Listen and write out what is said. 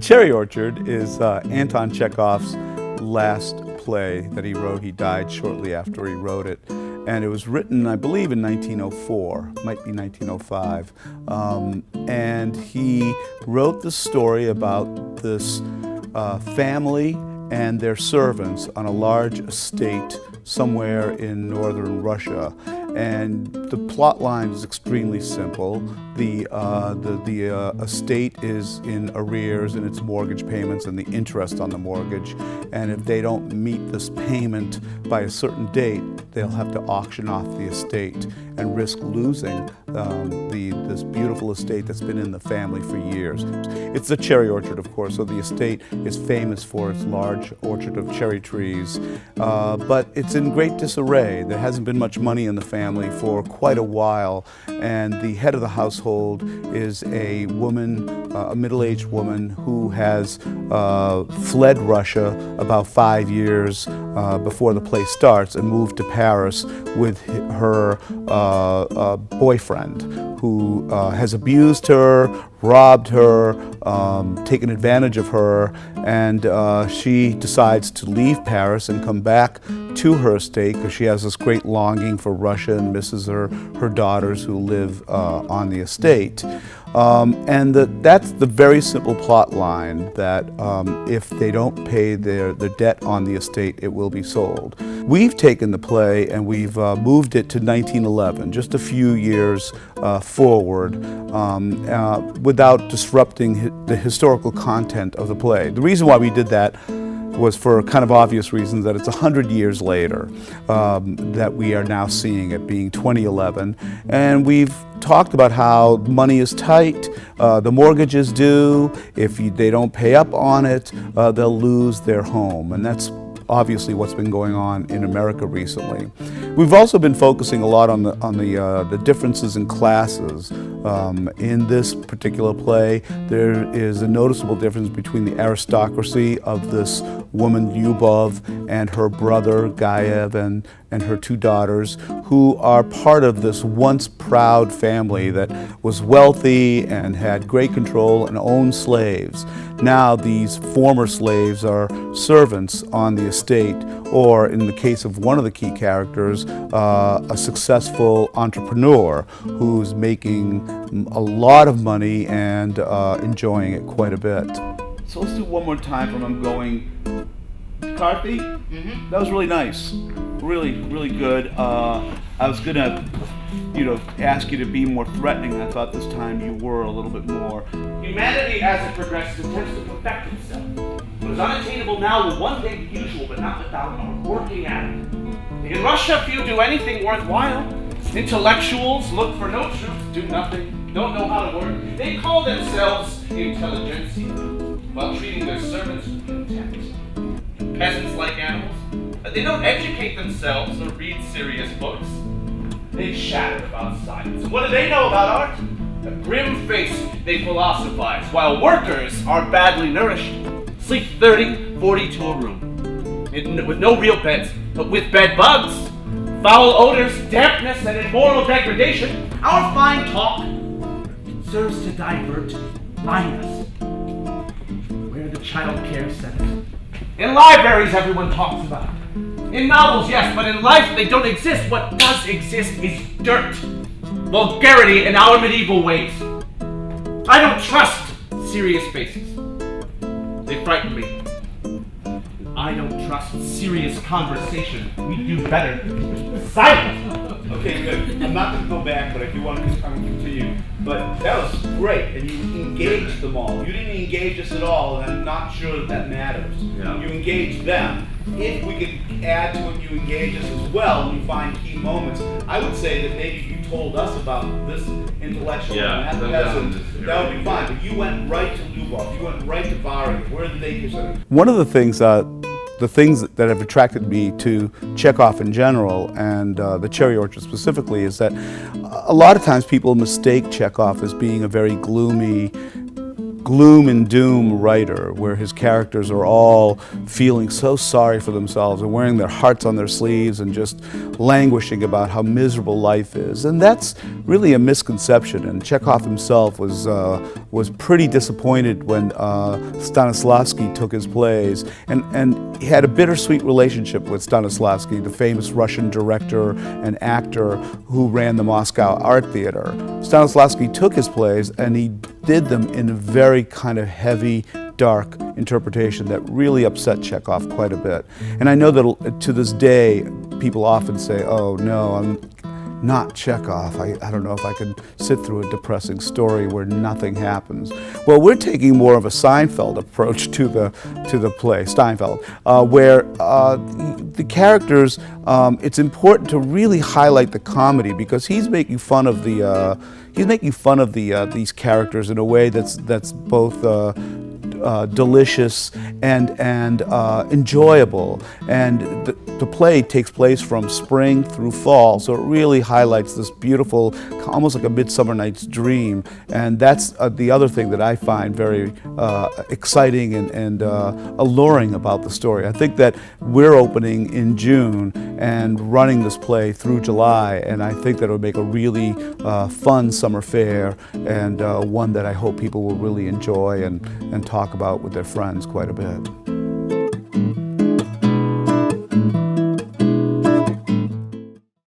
Cherry Orchard is Anton Chekhov's last play that he wrote. He died shortly after he wrote it. And it was written, I believe, in 1904, might be 1905. And he wrote the story about this family and their servants on a large estate somewhere in northern Russia. And the plot line is extremely simple. The estate is in arrears in its mortgage payments and the interest on the mortgage. And if they don't meet this payment by a certain date, they'll have to auction off the estate and risk losing this beautiful estate that's been in the family for years. It's a cherry orchard, of course, so the estate is famous for its large orchard of cherry trees, but it's in great disarray. There hasn't been much money in the family for quite a while, and the head of the household is a woman, a middle-aged woman who has fled Russia about 5 years before the play starts and moved to Paris with her boyfriend, who has abused her, robbed her, taken advantage of her, and she decides to leave Paris and come back to her estate because she has this great longing for Russia and misses her daughters who live on the estate. And that's the very simple plot line that if they don't pay their debt on the estate, it will be sold. We've taken the play and we've moved it to 1911, just a few years forward, without disrupting the historical content of the play. The reason why we did that was for kind of obvious reasons, that it's 100 years later that we are now seeing it, being 2011. And we've talked about how money is tight, the mortgage is due, if they don't pay up on it, they'll lose their home. And that's obviously what's been going on in America recently. We've also been focusing a lot on the differences in classes. In this particular play, there is a noticeable difference between the aristocracy of this woman Lyubov and her brother Gaev and her two daughters, who are part of this once proud family that was wealthy and had great control and owned slaves. Now these former slaves are servants on the estate, or in the case of one of the key characters, a successful entrepreneur who's making a lot of money and enjoying it quite a bit. So let's do one more time from I'm going. Carthy? Mm-hmm. That was really nice. Really, really good. I was gonna, ask you to be more threatening. I thought this time you were a little bit more. Humanity, as it progresses, attempts to perfect itself. What is unattainable now will one day be usual, but not without our working at it. In Russia, few do anything worthwhile. Intellectuals look for no truth, do nothing, don't know how to work. They call themselves intelligentsia, while treating their servants with contempt. Peasants like animals. They don't educate themselves or read serious books. They chatter about science. And what do they know about art? A grim face, they philosophize, while workers are badly nourished. Sleep 30, 40 to a room. With no real beds, but with bed bugs, foul odors, dampness, and immoral degradation. Our fine talk serves to divert blindness. Where the child care centers. In libraries, everyone talks about it. In novels, yes, but in life, they don't exist. What does exist is dirt, vulgarity, and our medieval ways. I don't trust serious faces. They frighten me. I don't trust serious conversation. We do better silence. Okay, good. I'm not going to go back, but I do want to continue. But that was great, and you engaged them all. You didn't engage us at all, and I'm not sure that matters. Yeah. You engaged them. If we could add to it, you engage us as well, and you find key moments. I would say that maybe you told us about this intellectual and that peasant. That would be fine. But you went right to Lyubov. You went right to Varya. Where did they consider? One of the things that have attracted me to Chekhov in general and the Cherry Orchard specifically is that a lot of times people mistake Chekhov as being a very gloomy gloom and doom writer, where his characters are all feeling so sorry for themselves and wearing their hearts on their sleeves and just languishing about how miserable life is. And that's really a misconception. And Chekhov himself was pretty disappointed when Stanislavski took his plays, and he had a bittersweet relationship with Stanislavski, the famous Russian director and actor who ran the Moscow Art Theater. Stanislavski took his plays and he did them in a very kind of heavy, dark interpretation that really upset Chekhov quite a bit. And I know that to this day, people often say, oh no, I'm not Chekhov. I don't know if I could sit through a depressing story where nothing happens. Well, we're taking more of a Seinfeld approach to the play, Steinfeld, where the characters, it's important to really highlight the comedy, because he's making fun of these characters in a way that's both delicious and enjoyable. And the play takes place from spring through fall, so it really highlights this beautiful, almost like a Midsummer Night's Dream. And that's the other thing that I find very exciting and alluring about the story. I think that we're opening in June and running this play through July, and I think that it'll make a really fun summer fair, and one that I hope people will really enjoy and talk about with their friends quite a bit.